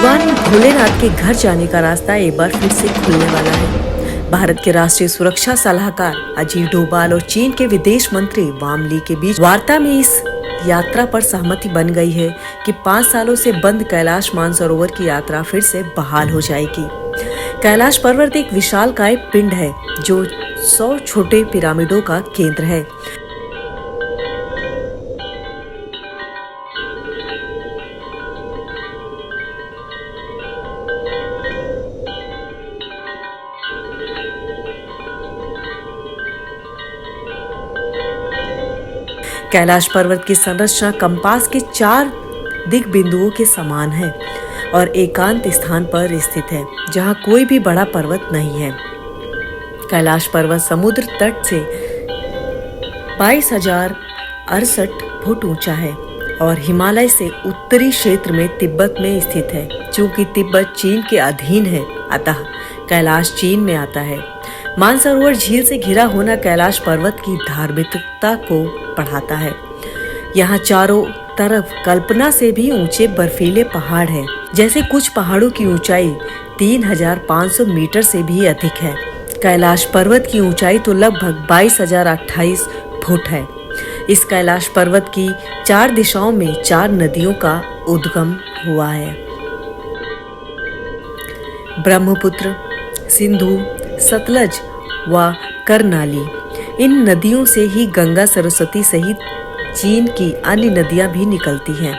भगवान भोलेनाथ के घर जाने का रास्ता एक बार फिर से खुलने वाला है। भारत के राष्ट्रीय सुरक्षा सलाहकार अजीत डोभाल और चीन के विदेश मंत्री वांग ली के बीच वार्ता में इस यात्रा पर सहमति बन गई है कि 5 सालों से बंद कैलाश मानसरोवर की यात्रा फिर से बहाल हो जाएगी। कैलाश पर्वत एक विशालकाय पिंड है जो 100 छोटे पिरामिडों का केंद्र है। कैलाश पर्वत की संरचना कंपास के 4 दिग बिंदुओं के समान है और एकांत स्थान पर स्थित है जहां कोई भी बड़ा पर्वत नहीं है। कैलाश पर्वत समुद्र तट से 22,068 फुट ऊंचा है और हिमालय से उत्तरी क्षेत्र में तिब्बत में स्थित है। चूंकि तिब्बत चीन के अधीन है, अतः कैलाश चीन में आता है। मानसरोवर झील से घिरा होना कैलाश पर्वत की धार्मिकता को बढ़ाता है। यहाँ चारों तरफ कल्पना से भी ऊंचे बर्फीले पहाड़ हैं, जैसे कुछ पहाड़ों की ऊंचाई 3,500 मीटर से भी अधिक है। कैलाश पर्वत की ऊंचाई तो लगभग 22,028 फुट है। इस कैलाश पर्वत की 4 दिशाओं में 4 नदियों का उद्गम हुआ है। ब्रह्मपुत्र, सिंधु, सतलज व करनाली। इन नदियों से ही गंगा, सरस्वती सहित चीन की अन्य नदियां भी निकलती हैं।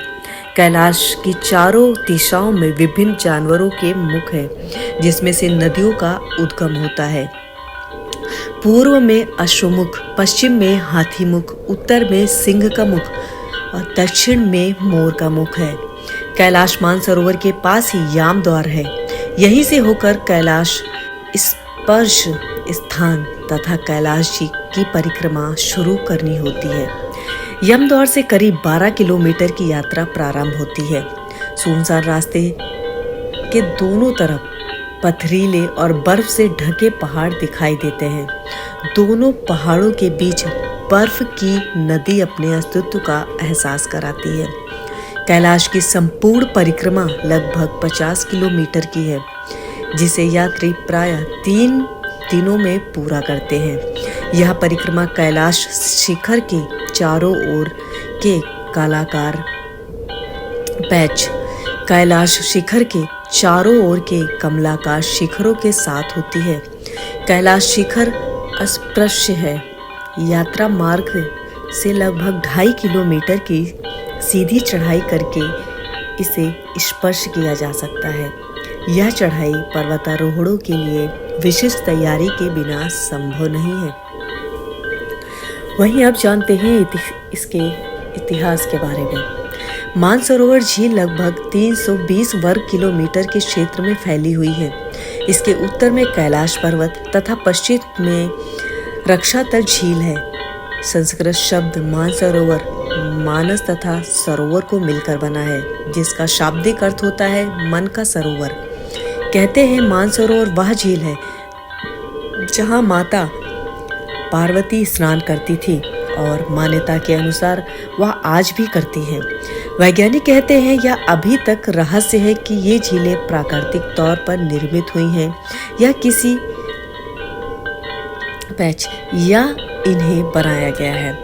कैलाश की चारों दिशाओं में विभिन्न जानवरों के मुख हैं, जिसमें से नदियों का उद्गम होता है। पूर्व में अश्वमुख, पश्चिम में हाथी मुख, उत्तर में सिंह का मुख और दक्षिण में मोर का मुख है। कैलाश मानसरोवर के पास ही याम द्वार है। यहीं से होकर कैलाश स्पर्श स्थान तथा कैलाश जी की परिक्रमा शुरू करनी होती है। यमद्वार से करीब 12 किलोमीटर की यात्रा प्रारंभ होती है। सुनसान रास्ते के दोनों तरफ पथरीले और बर्फ से ढके पहाड़ दिखाई देते हैं। दोनों पहाड़ों के बीच बर्फ की नदी अपने अस्तित्व का एहसास कराती है। कैलाश की संपूर्ण परिक्रमा लगभग 50 किलोमीटर की है, जिसे यात्री प्रायः 3 दिनों में पूरा करते हैं। यह परिक्रमा कैलाश शिखर के चारों ओर के कलाकार पैच, कैलाश शिखर के चारों ओर के कमलाकार शिखरों के साथ होती है। कैलाश शिखर अस्पृश्य है। यात्रा मार्ग से लगभग 2.5 किलोमीटर की सीधी चढ़ाई करके इसे स्पर्श किया जा सकता है। यह चढ़ाई पर्वतारोहणों के लिए विशिष्ट तैयारी के बिना संभव नहीं है। वहीं अब जानते हैं इसके इतिहास के बारे में। मानसरोवर झील लगभग 320 वर्ग किलोमीटर के क्षेत्र में फैली हुई है। इसके उत्तर में कैलाश पर्वत तथा पश्चिम में रक्षातल झील है। संस्कृत शब्द मानसरोवर मानस तथा सरोवर को मिलकर बना है, जिसका शाब्दिक अर्थ होता है मन का सरोवर। कहते हैं मानसरोवर वह झील है जहां माता पार्वती स्नान करती थी और मान्यता के अनुसार वह आज भी करती हैं। वैज्ञानिक कहते हैं यह अभी तक रहस्य है कि ये झीलें प्राकृतिक तौर पर निर्मित हुई हैं या किसी पैच या इन्हें बनाया गया है।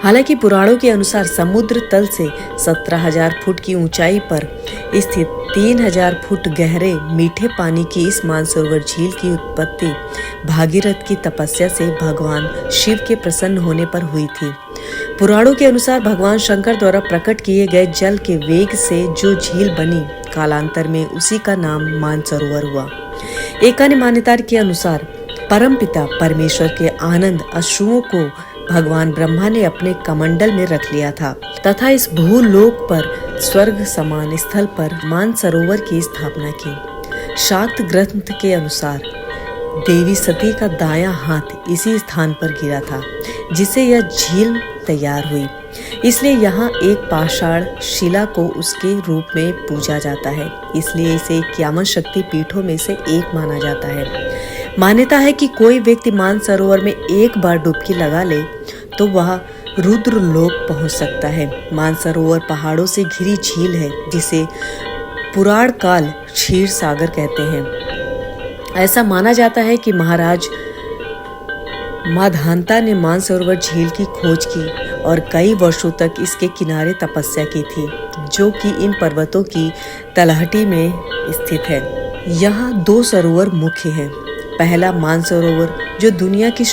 हालांकि पुराणों के अनुसार समुद्र तल से 17,000 फुट की ऊंचाई पर स्थित 3,000 फुट गहरे मीठे पानी की इस मानसरोवर झील की उत्पत्ति भागीरथ की तपस्या से भगवान शिव के प्रसन्न होने पर हुई थी। पुराणों के अनुसार भगवान शंकर द्वारा प्रकट किए गए जल के वेग से जो झील बनी, कालांतर में उसी का नाम मानसरोवर हुआ। एक अन्य मान्यता के अनुसार परमपिता परमेश्वर के आनंद अश्रुओं को भगवान ब्रह्मा ने अपने कमंडल में रख लिया था तथा इस भूलोक पर स्वर्ग समान स्थल पर मानसरोवर की स्थापना की। शाक्त ग्रंथ के अनुसार देवी सती का दायां हाथ इसी स्थान पर गिरा था, जिससे यह झील तैयार हुई। इसलिए यहाँ एक पाषाण शिला को उसके रूप में पूजा जाता है। इसलिए इसे 51 शक्ति पीठों में से एक माना जाता है। मान्यता है कि कोई व्यक्ति मानसरोवर में एक बार डुबकी लगा ले तो वह रुद्र लोक पहुंच सकता है। मानसरोवर पहाड़ों से घिरी झील है, जिसे पुराण काल क्षीर सागर कहते हैं। ऐसा माना जाता है कि महाराज माधांता ने मानसरोवर झील की खोज की और कई वर्षों तक इसके किनारे तपस्या की थी, जो कि इन पर्वतों की तलहटी में स्थित है। यहाँ 2 सरोवर मुख्य हैं। पहला मानसरोवर जो दुनिया की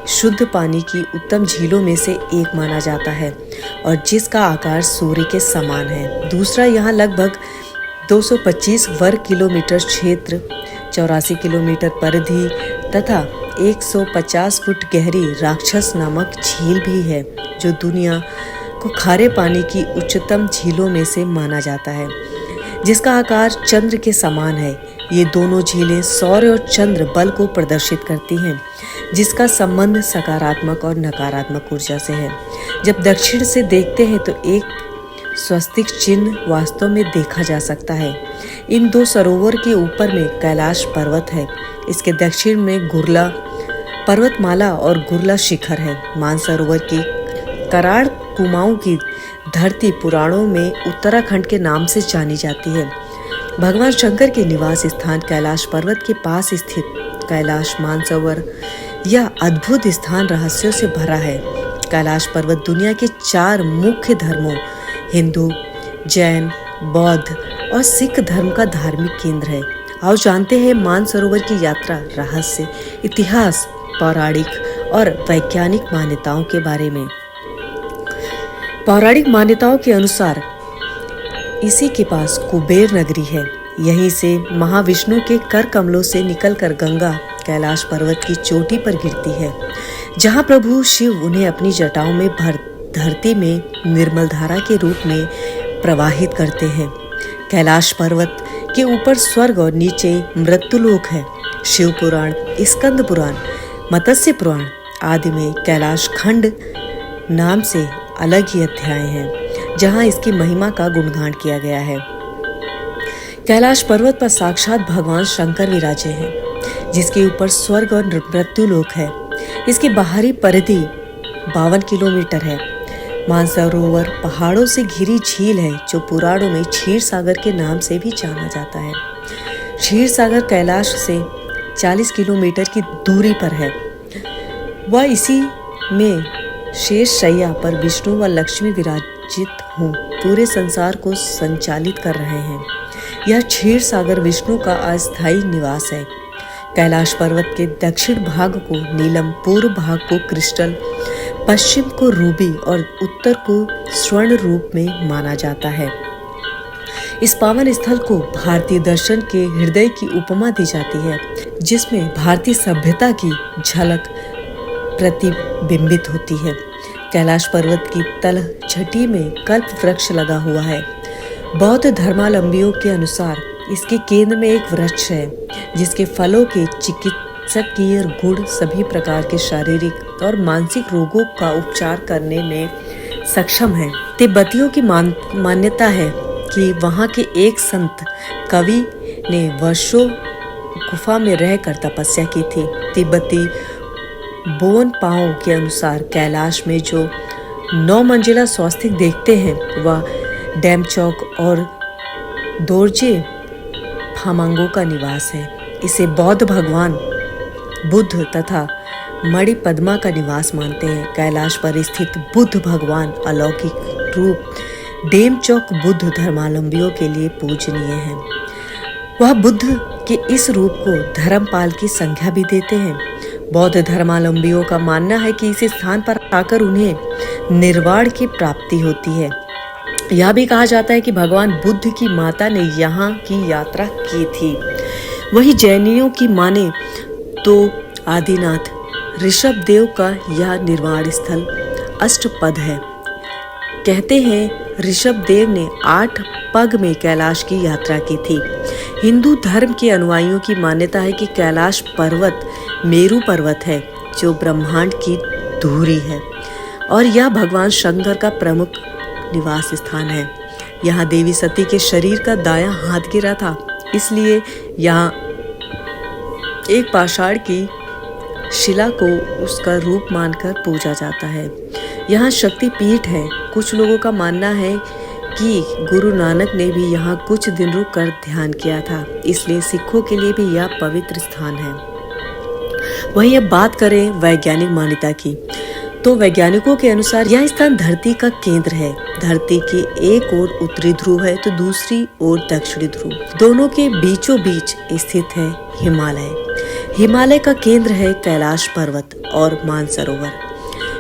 शुद्ध पानी की उत्तम झीलों में से एक माना जाता है और जिसका आकार सूर्य के समान है। दूसरा यहाँ लगभग 225 वर्ग किलोमीटर क्षेत्र, 84 किलोमीटर परिधि तथा 150 फुट गहरी राक्षस नामक झील भी है, जो दुनिया को खारे पानी की उच्चतम झीलों में से माना जाता है, जिसका आकार चंद्र के समान है। ये दोनों झीलें सौर और चंद्र बल को प्रदर्शित करती हैं, जिसका संबंध सकारात्मक और नकारात्मक ऊर्जा से है। जब दक्षिण से देखते हैं तो एक स्वस्तिक चिन्ह वास्तव में देखा जा सकता है। इन 2 सरोवर के ऊपर में कैलाश पर्वत है। इसके दक्षिण में गुरला पर्वतमाला और गुरला शिखर है। मानसरोवर की कराड़ कुमाऊं की धरती पुराणों में उत्तराखंड के नाम से जानी जाती है। भगवान शंकर के निवास स्थान कैलाश पर्वत के पास स्थित कैलाश मानसरोवर यह अद्भुत स्थान रहस्यों से भरा है। कैलाश पर्वत दुनिया के 4 मुख्य धर्मों हिंदू, जैन, बौद्ध और सिख धर्म का धार्मिक केंद्र है। आओ जानते हैं मानसरोवर की यात्रा, रहस्य, इतिहास, पौराणिक और वैज्ञानिक मान्यताओं के बारे में। पौराणिक मान्यताओं के अनुसार इसी के पास कुबेर नगरी है। यहीं से महाविष्णु के कर कमलों से निकलकर गंगा कैलाश पर्वत की चोटी पर गिरती है, जहां प्रभु शिव उन्हें अपनी जटाओं में भर धरती में निर्मल धारा के रूप में प्रवाहित करते हैं। कैलाश पर्वत के ऊपर स्वर्ग और नीचे मृत्युलोक है। शिव पुराण, स्कंद पुराण, मत्स्य पुराण आदि में कैलाश खंड नाम से अलग ही अध्याय हैं, जहां इसकी महिमा का गुणगान किया गया है। कैलाश पर्वत पर साक्षात भगवान शंकर विराजे हैं, जिसके ऊपर स्वर्ग और मृत्युलोक है। इसकी बाहरी परिधि 52 किलोमीटर है। मानसरोवर पहाड़ों से घिरी झील है, जो पुराणों में क्षीर सागर के नाम से भी जाना जाता है। क्षीर सागर कैलाश से 40 किलोमीटर की दूरी पर है। वह इसी में शेष शैया पर विष्णु व लक्ष्मी विराजित हों पूरे संसार को संचालित कर रहे हैं। यह क्षीर सागर विष्णु का अस्थायी निवास है। कैलाश पर्वत के दक्षिण भाग को नीलम, पूर्व भाग को क्रिस्टल, पश्चिम को रूबी और उत्तर को स्वर्ण रूप में माना जाता है। इस पावन स्थल को भारतीय दर्शन के हृदय की उपमा दी जाती है, जिसमें भारतीय सभ्यता की झलक प्रतिबिंबित होती है। कैलाश पर्वत की तलछटी में कल्प वृक्ष लगा हुआ है। बौद्ध धर्मावलंबियों के अनुसार इसके केंद्र में एक वृक्ष है, जिसके फलों के चिकित्सकीय गुण सभी प्रकार के शारीरिक और मानसिक रोगों का उपचार करने में सक्षम है। तिब्बतियों की मान्यता है कि वहाँ के एक संत कवि ने वर्षों गुफा में रहकर तपस्या की थी। तिब्बती बोन पाओ के अनुसार कैलाश में जो 9 मंजिला स्वस्तिक देखते हैं वह डेमचौक और दोरजे फामांगो का निवास है। इसे बौद्ध भगवान बुद्ध तथा मणिपद्मा का निवास मानते हैं। कैलाश पर स्थित बुद्ध भगवान अलौकिक रूप डेमचौक बुद्ध धर्मावलंबियों के लिए पूजनीय है। वह बुद्ध के इस रूप को धर्मपाल की संज्ञा भी देते हैं। बौद्ध धर्मावलंबियों का मानना है कि इस स्थान पर आकर उन्हें निर्वाण की प्राप्ति होती है। यह भी कहा जाता है कि भगवान बुद्ध की माता ने यहाँ की यात्रा की थी। वही जैनियों की माने तो आदिनाथ ऋषभ देव का यह निर्वाण स्थल अष्टपद है। कहते हैं ऋषभ देव ने 8 पग में कैलाश की यात्रा की थी। हिंदू धर्म के अनुयायियों की मान्यता है कि कैलाश पर्वत मेरू पर्वत है, जो ब्रह्मांड की धुरी है और यह भगवान शंकर का प्रमुख निवास स्थान है। यहाँ देवी सती के शरीर का दायां हाथ गिरा था, इसलिए यहाँ एक पाषाण की शिला को उसका रूप मानकर पूजा जाता है। यहाँ शक्ति पीठ है। कुछ लोगों का मानना है कि गुरु नानक ने भी यहाँ कुछ दिन रुक कर ध्यान किया था, इसलिए सिखों के लिए भी यह पवित्र स्थान है। वहीं अब बात करें वैज्ञानिक मान्यता की, तो वैज्ञानिकों के अनुसार यह स्थान धरती का केंद्र है। धरती की एक ओर उत्तरी ध्रुव है तो दूसरी ओर दक्षिणी ध्रुव, दोनों के बीचों बीच स्थित है हिमालय। हिमालय का केंद्र है कैलाश पर्वत और मानसरोवर।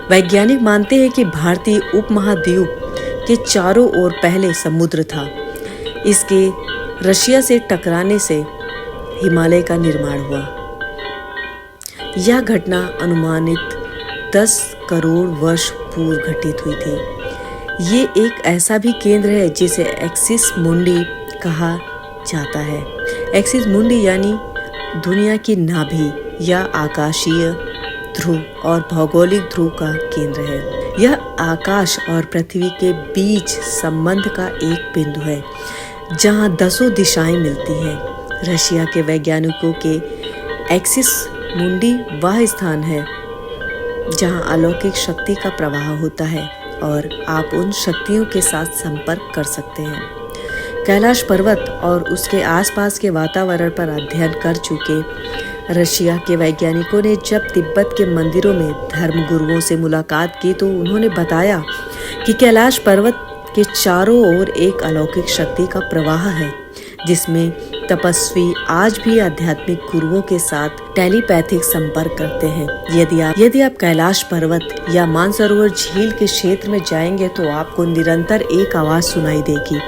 वैज्ञानिक मानते हैं कि भारतीय उपमहाद्वीप के चारों ओर पहले समुद्र था। इसके रशिया से टकराने से हिमालय का निर्माण हुआ। यह घटना अनुमानित 10 करोड़ वर्ष पूर्व घटित हुई थी। ये एक ऐसा भी केंद्र है जिसे एक्सिस मुंडी कहा जाता है। एक्सिस मुंडी यानी दुनिया की नाभि या आकाशीय ध्रुव और भौगोलिक ध्रुव का केंद्र है। यह आकाश और पृथ्वी के बीच संबंध का एक बिंदु है जहां 10 दिशाएं मिलती हैं। रशिया के वैज्ञानिकों के एक्सिस मुंडी वह स्थान है जहां अलौकिक शक्ति का प्रवाह होता है और आप उन शक्तियों के साथ संपर्क कर सकते हैं। कैलाश पर्वत और उसके आसपास के वातावरण पर अध्ययन कर चुके रशिया के वैज्ञानिकों ने जब तिब्बत के मंदिरों में धर्मगुरुओं से मुलाकात की तो उन्होंने बताया कि कैलाश पर्वत के चारों ओर एक अलौकिक शक्ति का प्रवाह है, जिसमें तपस्वी आज भी आध्यात्मिक गुरुओं के साथ टेलीपैथिक संपर्क करते हैं। यदि आप कैलाश पर्वत या मानसरोवर झील के क्षेत्र में जाएंगे तो आपको निरंतर एक आवाज सुनाई देगी,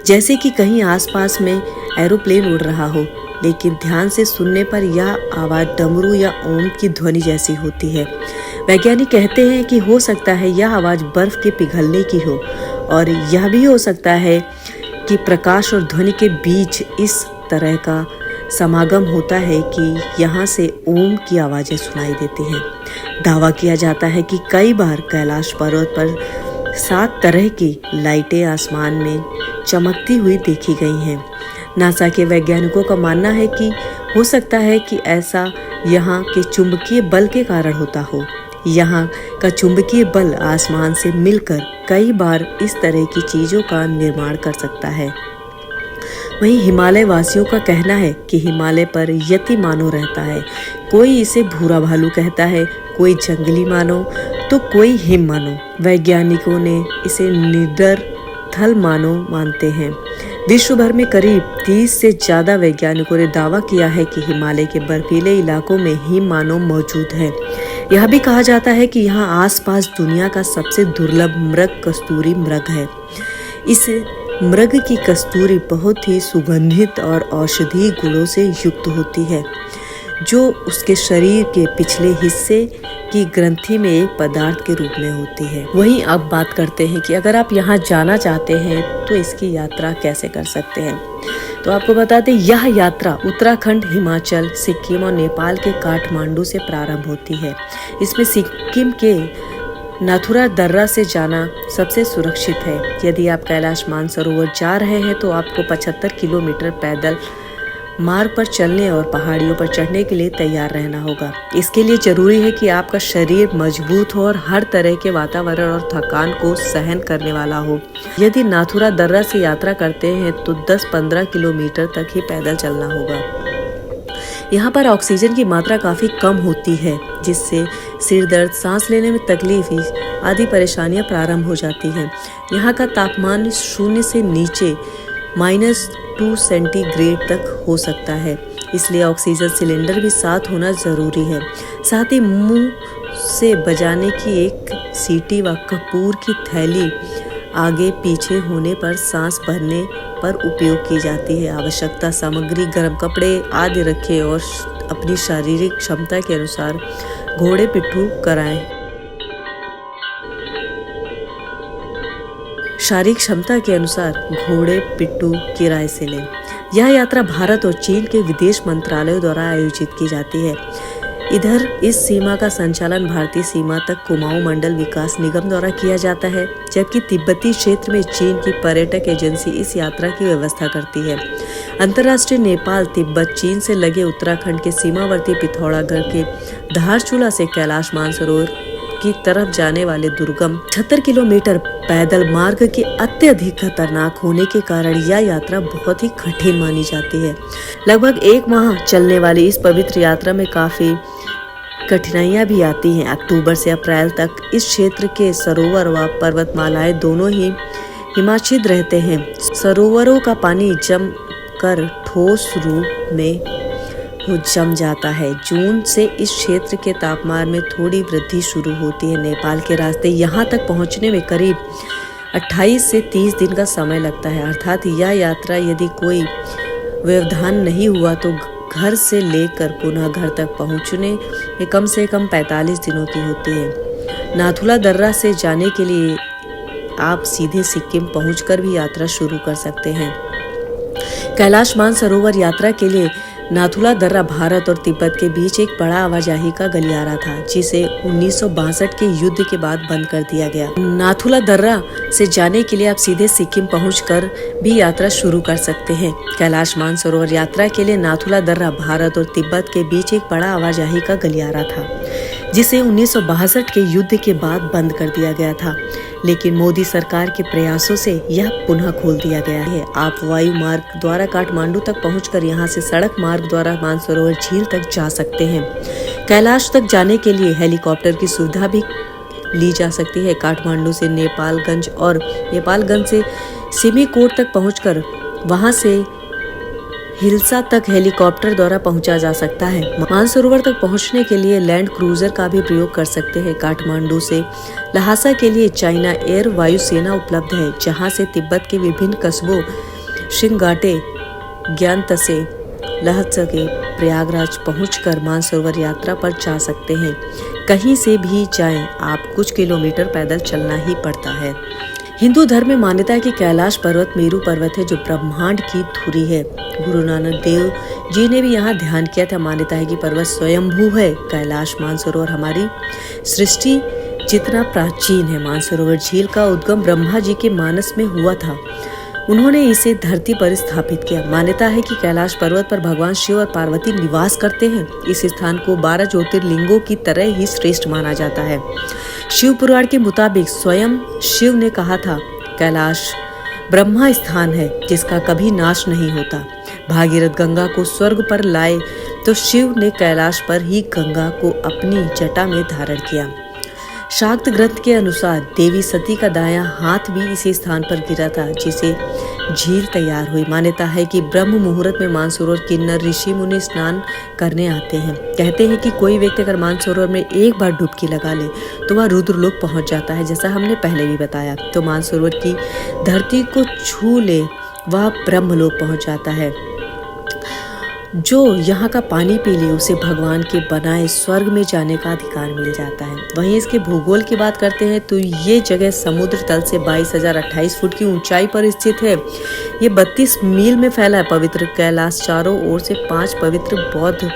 जैसे कि कहीं आसपास में एरोप्लेन उड़ रहा हो, लेकिन ध्यान से सुनने पर यह आवाज डमरू या ओम की ध्वनि जैसी होती है। वैज्ञानिक कहते हैं कि हो सकता है यह आवाज बर्फ के पिघलने की हो, और यह भी हो सकता है कि प्रकाश और ध्वनि के बीच इस तरह का समागम होता है कि यहाँ से ओम की आवाजें सुनाई देती हैं। दावा किया जाता है कि कई बार कैलाश पर्वत पर 7 तरह की लाइटें आसमान में चमकती हुई देखी गई हैं। नासा के वैज्ञानिकों का मानना है कि हो सकता है कि ऐसा यहाँ के चुंबकीय बल के कारण होता हो। यहाँ का चुंबकीय बल आसमान से मिलकर कई बार इस तरह की चीजों का निर्माण कर सकता है। वहीं हिमालय वासियों का कहना है कि हिमालय पर यति मानव रहता है। कोई इसे भूरा भालू कहता है, कोई जंगली मानव तो कोई हिम मानव। वैज्ञानिकों ने इसे निडर थल मानव मानते हैं। विश्व भर में करीब 30 से ज्यादा वैज्ञानिकों ने दावा किया है कि हिमालय के बर्फीले इलाकों में हिम मानव मौजूद है। यह भी कहा जाता है कि यहाँ आसपास दुनिया का सबसे दुर्लभ मृग कस्तूरी मृग है। इस मृग की कस्तूरी बहुत ही सुगंधित और औषधीय गुणों से युक्त होती है, जो उसके शरीर के पिछले हिस्से की ग्रंथि में एक पदार्थ के रूप में होती है। वहीं अब बात करते हैं कि अगर आप यहाँ जाना चाहते हैं तो इसकी यात्रा कैसे कर सकते हैं। तो आपको बता दें, यह यात्रा उत्तराखंड, हिमाचल, सिक्किम और नेपाल के काठमांडू से प्रारंभ होती है। इसमें सिक्किम के नाथुला दर्रा से जाना सबसे सुरक्षित है। यदि आप कैलाश मानसरोवर जा रहे हैं तो आपको 75 किलोमीटर पैदल मार्ग पर चलने और पहाड़ियों पर चढ़ने के लिए तैयार रहना होगा। इसके लिए जरूरी है कि आपका शरीर मजबूत हो और हर तरह के वातावरण और थकान को सहन करने वाला हो। यदि नाथुला दर्रा से यात्रा करते हैं तो 10-15 किलोमीटर तक ही पैदल चलना होगा। यहाँ पर ऑक्सीजन की मात्रा काफी कम होती है, जिससे सिर दर्द, सांस लेने में तकलीफ आदि परेशानियां प्रारंभ हो जाती हैं। यहाँ का तापमान 0 से नीचे -2 सेंटीग्रेड तक हो सकता है, इसलिए ऑक्सीजन सिलेंडर भी साथ होना जरूरी है। साथ ही मुंह से बजाने की एक सीटी व कपूर की थैली आगे पीछे होने पर सांस भरने पर उपयोग की जाती है। आवश्यकता सामग्री, गर्म कपड़े आदि रखें और अपनी शारीरिक क्षमता के अनुसार घोड़े पिट्ठू कराएं। शारीरिक क्षमता के अनुसार घोड़े पिट्ठू किराए से लें। यह यात्रा भारत और चीन के विदेश मंत्रालयों द्वारा आयोजित की जाती है। इधर इस सीमा का संचालन भारतीय सीमा तक कुमाऊं मंडल विकास निगम द्वारा किया जाता है, जबकि तिब्बती क्षेत्र में चीन की पर्यटक एजेंसी इस यात्रा की व्यवस्था करती है। अंतर्राष्ट्रीय नेपाल तिब्बत चीन से लगे उत्तराखंड के सीमावर्ती पिथौरागढ़ के धारचूला से कैलाश मानसरोवर की तरफ जाने वाले दुर्गम 76 किलोमीटर पैदल मार्ग के अत्यधिक खतरनाक होने के कारण यह यात्रा बहुत ही कठिन मानी जाती है। लगभग 1 माह चलने वाली इस पवित्र यात्रा में काफी कठिनाइयां भी आती हैं। अक्टूबर से अप्रैल तक इस क्षेत्र के सरोवर व पर्वतमालाएं दोनों ही हिमाच्छिद रहते हैं। सरोवरों का पानी जम कर ठोस रूप में जम जाता है। जून से इस क्षेत्र के तापमान में थोड़ी वृद्धि शुरू होती है। नेपाल के रास्ते यहाँ तक पहुँचने में करीब 28 से 30 दिन का समय लगता है। अर्थात यह यात्रा यदि कोई व्यवधान नहीं हुआ तो घर से लेकर पुनः घर तक पहुँचने में कम से कम 45 दिनों की होती है। नाथुला दर्रा से जाने के लिए आप सीधे सिक्किम पहुंचकर भी यात्रा शुरू कर सकते हैं। कैलाश मानसरोवर यात्रा के लिए नाथुला दर्रा भारत और तिब्बत के बीच एक बड़ा आवाजाही का गलियारा था, जिसे 1962 के युद्ध के बाद बंद कर दिया गया। नाथुला दर्रा से जाने के लिए आप सीधे सिक्किम पहुंचकर भी यात्रा शुरू कर सकते हैं। कैलाश मानसरोवर यात्रा के लिए नाथुला दर्रा भारत और तिब्बत के बीच एक बड़ा आवाजाही का गलियारा था, जिसे 1962 के युद्ध के बाद बंद कर दिया गया था, लेकिन मोदी सरकार के प्रयासों से यह पुनः खोल दिया गया है। आप वायु मार्ग द्वारा काठमांडू तक पहुंचकर यहां से सड़क मार्ग द्वारा मानसरोवर झील तक जा सकते हैं। कैलाश तक जाने के लिए हेलीकॉप्टर की सुविधा भी ली जा सकती है। काठमांडू से नेपालगंज और नेपालगंज से सिमिकोट तक पहुंचकर वहां से हिल्सा तक हेलीकॉप्टर द्वारा पहुंचा जा सकता है। मानसरोवर तक पहुंचने के लिए लैंड क्रूजर का भी प्रयोग कर सकते हैं। काठमांडू से लहासा के लिए चाइना एयर वायुसेना उपलब्ध है, जहां से तिब्बत के विभिन्न कस्बों शिंगाटे, ज्ञानतसे, लहत्सके, प्रयागराज पहुंचकर मानसरोवर यात्रा पर जा सकते हैं। कहीं से भी जाएं, आप कुछ किलोमीटर पैदल चलना ही पड़ता है। हिंदू धर्म में मान्यता है कि कैलाश पर्वत मेरू पर्वत है, जो ब्रह्मांड की धुरी है। गुरु नानक देव जी ने भी यहाँ ध्यान किया था। मान्यता है कि पर्वत स्वयंभू है। कैलाश मानसरोवर हमारी सृष्टि जितना प्राचीन है। मानसरोवर झील का उद्गम ब्रह्मा जी के मानस में हुआ था। उन्होंने इसे धरती पर स्थापित किया। मान्यता है कि कैलाश पर्वत पर भगवान शिव और पार्वती निवास करते हैं। इस स्थान को 12 ज्योतिर्लिंगों की तरह ही श्रेष्ठ माना जाता है। शिव पुराण के मुताबिक स्वयं शिव ने कहा था, कैलाश ब्रह्मा स्थान है जिसका कभी नाश नहीं होता। भागीरथ गंगा को स्वर्ग पर लाए तो शिव ने कैलाश पर ही गंगा को अपनी जटा में धारण किया। शाक्त ग्रंथ के अनुसार देवी सती का दायां हाथ भी इसी स्थान पर गिरा था, जिसे झील तैयार हुई। मान्यता है कि ब्रह्म मुहूर्त में मानसरोवर किन्नर ऋषि मुनि स्नान करने आते हैं। कहते हैं कि कोई व्यक्ति अगर मानसरोवर में एक बार डुबकी लगा ले तो वह रुद्रलोक पहुंच जाता है, जैसा हमने पहले भी बताया। तो मानसरोवर की धरती को छू ले वह ब्रह्मलोक पहुंच जाता है। जो यहाँ का पानी पी ले उसे भगवान के बनाए स्वर्ग में जाने का अधिकार मिल जाता है। वहीं इसके भूगोल की बात करते हैं तो ये जगह समुद्र तल से 22,028 फुट की ऊंचाई पर स्थित है। ये 32 मील में फैला है। पवित्र कैलाश चारों ओर से 5 पवित्र बौद्ध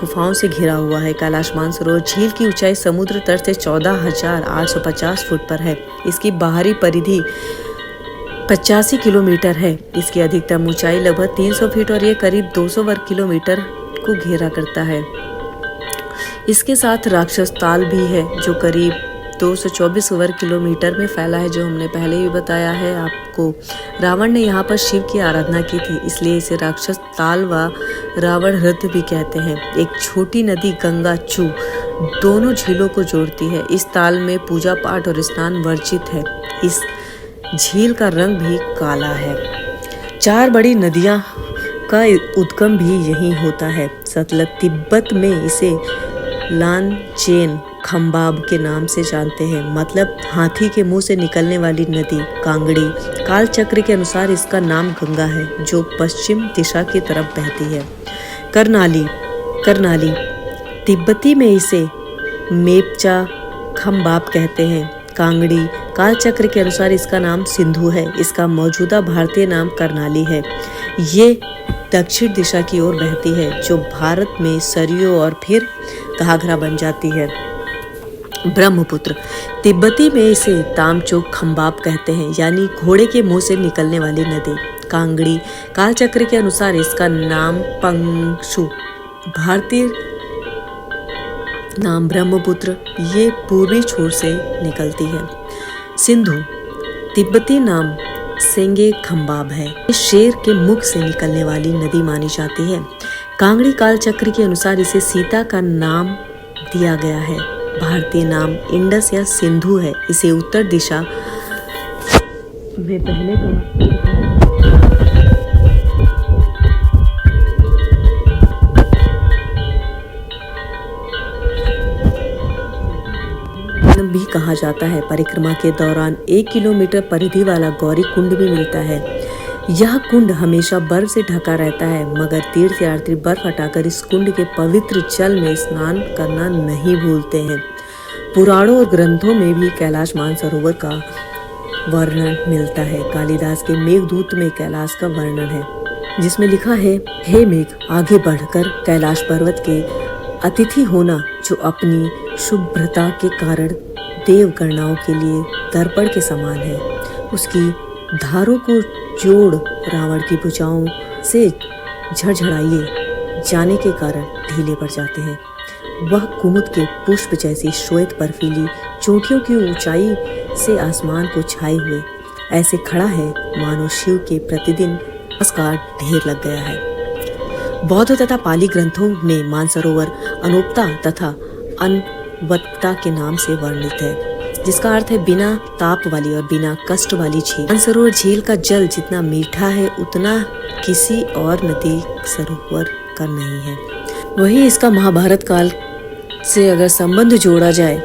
गुफाओं से घिरा हुआ है। कैलाश मानसरोवर झील की ऊंचाई समुद्र तल से 14,850 फुट पर है। इसकी बाहरी परिधि 85 किलोमीटर है। इसकी अधिकतम ऊंचाई लगभग 300 फीट और ये करीब 200 वर्ग किलोमीटर को घेरा करता है। इसके साथ राक्षस ताल भी है, जो करीब 224 वर्ग किलोमीटर में फैला है, जो हमने पहले भी बताया है आपको। रावण ने यहाँ पर शिव की आराधना की थी, इसलिए इसे राक्षस ताल व रावण हृदय भी कहते हैं। एक छोटी नदी गंगा चू दोनों झीलों को जोड़ती है। इस ताल में पूजा पाठ और स्नान वर्जित है। इस झील का रंग भी काला है। 4 बड़ी नदियां का उद्गम भी यहीं होता है। सतलज तिब्बत में इसे लानचेन खम्बाब के नाम से जानते हैं, मतलब हाथी के मुंह से निकलने वाली नदी। कांगड़ी कालचक्र के अनुसार इसका नाम गंगा है, जो पश्चिम दिशा की तरफ बहती है। करनाली तिब्बती में इसे मेपचा खम्बाब कहते हैं। कांगड़ी कालचक्र के अनुसार इसका नाम सिंधु है। इसका मौजूदा भारतीय नाम करनाली है। ये दक्षिण दिशा की ओर बहती है, जो भारत में सरयू और फिर घाघरा बन जाती है। ब्रह्मपुत्र तिब्बती में इसे तामचोक खम्बाब कहते हैं, यानी घोड़े के मुंह से निकलने वाली नदी। कांगड़ी कालचक्र के अनुसार इसका नाम पंगशु भारतीय नाम ब्रह्मपुत्र ये पूर्वी छोर से निकलती है। सिंधु तिब्बती नाम सेंगे खम्बाब है। इस शेर के मुख से निकलने वाली नदी मानी जाती है। कांगड़ी काल चक्र के अनुसार इसे सीता का नाम दिया गया है। भारतीय नाम इंडस या सिंधु है। इसे उत्तर दिशा में पहले भी कहा जाता है। परिक्रमा के दौरान 1 किलोमीटर परिधि वाला गौरी कुंड भी मिलता है। यह कुंड हमेशा बर्फ से ढका रहता है, मगर तीर्थयात्री बर्फ हटाकर इस कुंड के पवित्र जल में स्नान करना नहीं भूलते हैं। पुराणों और ग्रंथों में भी कैलाश मानसरोवर का वर्णन मिलता है। कालिदास के मेघदूत में कैलाश का वर्णन है, जिसमें लिखा है, हे मेघ आगे बढ़कर कैलाश पर्वत के अतिथि होना, जो अपनी शुभ्रता के कारण देवगणनाओं के लिए दर्पण के समान है। उसकी धारों को जोड़ रावण की भुजाओं से झड़झड़ाइए जाने के कारण ढीले पड़ जाते हैं। वह कुमुद के पुष्प जैसी श्वेत बर्फीली चोटियों की ऊंचाई से आसमान को छाए हुए ऐसे खड़ा है मानो शिव के प्रतिदिन नमस्कार ढेर लग गया है। बौद्ध तथा पाली ग्रंथों में मानसरोवर अनोपता तथा अनवत्ता के नाम से वर्णित है, जिसका अर्थ है बिना ताप वाली और बिना कष्ट वाली झील। मानसरोवर झील का जल जितना मीठा है उतना किसी और नदी सरोवर का नहीं है। वहीं इसका महाभारत काल से अगर संबंध जोड़ा जाए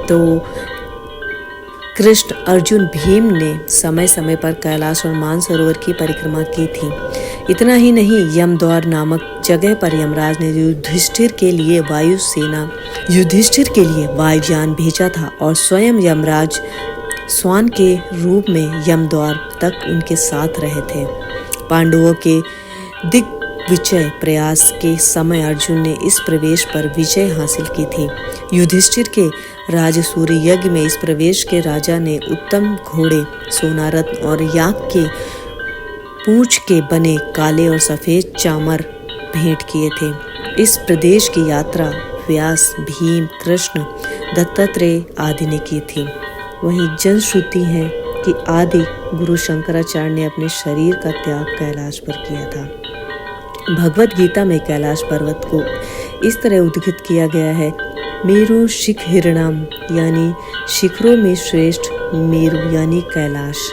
तो कृष्ण अर्जुन भीम ने समय समय पर कैलाश और मानसरोवर की परिक्रमा की थी। इतना ही नहीं, यमद्वार नामक जगह पर यमराज ने युधिष्ठिर के लिए वायुयान भेजा था और स्वयं यमराज स्वान के रूप में यमद्वार तक उनके साथ रहे थे। पांडवों के दिग्विजय प्रयास के समय अर्जुन ने इस प्रवेश पर विजय हासिल की थी। युधिष्ठिर के राजसूय यज्ञ में इस प्रवेश के राजा ने उत्तम घोड़े, सोना रत्न और याक के पूंछ के बने काले और सफेद चामर भेंट किए थे। इस प्रदेश की यात्रा व्यास, भीम, कृष्ण, दत्तात्रेय आदि ने की थी। वहीं जनश्रुति है कि आदि गुरु शंकराचार्य ने अपने शरीर का त्याग कैलाश पर किया था। भगवत गीता में कैलाश पर्वत को इस तरह उद्घित किया गया है, मेरु शिखरिणाम, यानी शिखरों में श्रेष्ठ मेरु यानी कैलाश।